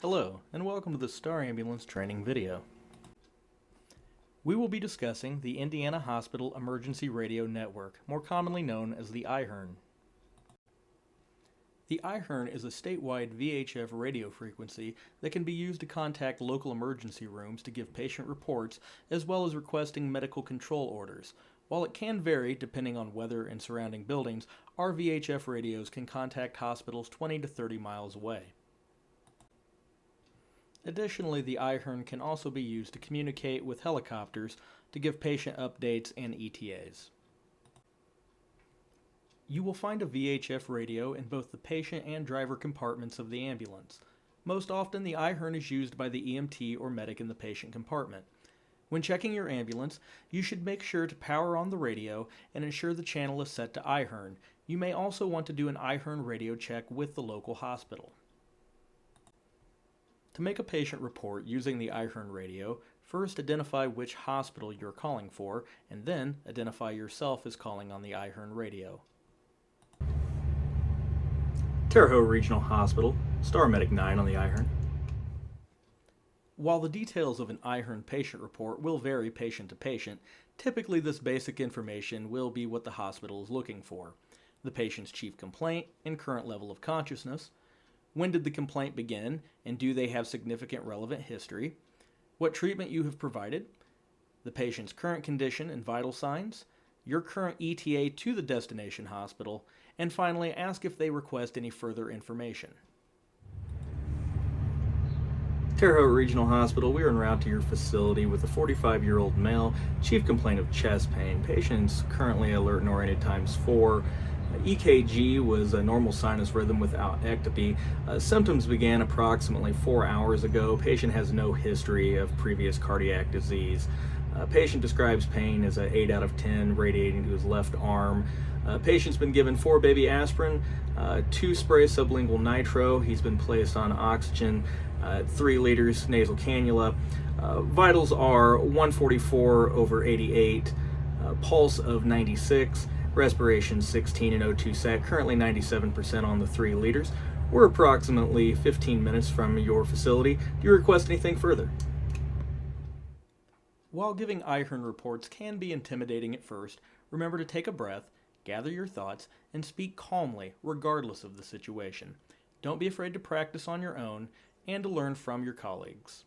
Hello, and welcome to the Star Ambulance training video. We will be discussing the Indiana Hospital Emergency Radio Network, more commonly known as the IHERN. The IHERN is a statewide VHF radio frequency that can be used to contact local emergency rooms to give patient reports as well as requesting medical control orders. While it can vary depending on weather and surrounding buildings, our VHF radios can contact hospitals 20 to 30 miles away. Additionally, the IHERN can also be used to communicate with helicopters to give patient updates and ETAs. You will find a VHF radio in both the patient and driver compartments of the ambulance. Most often, the IHERN is used by the EMT or medic in the patient compartment. When checking your ambulance, you should make sure to power on the radio and ensure the channel is set to IHERN. You may also want to do an IHERN radio check with the local hospital. To make a patient report using the IHERN radio, first identify which hospital you're calling for, and then identify yourself as calling on the IHERN radio. Terre Haute Regional Hospital, Star Medic 9 on the IHERN. While the details of an IHERN patient report will vary patient to patient, typically this basic information will be what the hospital is looking for: the patient's chief complaint and current level of consciousness. When did the complaint begin, and do they have significant relevant history? What treatment you have provided, the patient's current condition and vital signs, your current ETA to the destination hospital, and finally ask if they request any further information. Terre Haute Regional Hospital, we are en route to your facility with a 45-year-old male, chief complaint of chest pain. Patient's currently alert and oriented ×4. EKG was a normal sinus rhythm without ectopy. Symptoms began approximately 4 hours ago. Patient has no history of previous cardiac disease. Patient describes pain as an 8 out of 10, radiating to his left arm. Patient's been given 4 baby aspirin, 2 sprays sublingual nitro. He's been placed on oxygen, 3 liters nasal cannula. Vitals are 144/88, pulse of 96. Respiration 16 and O2 sat, currently 97% on the 3 liters. We're approximately 15 minutes from your facility. Do you request anything further? While giving IHERN reports can be intimidating at first, remember to take a breath, gather your thoughts, and speak calmly regardless of the situation. Don't be afraid to practice on your own and to learn from your colleagues.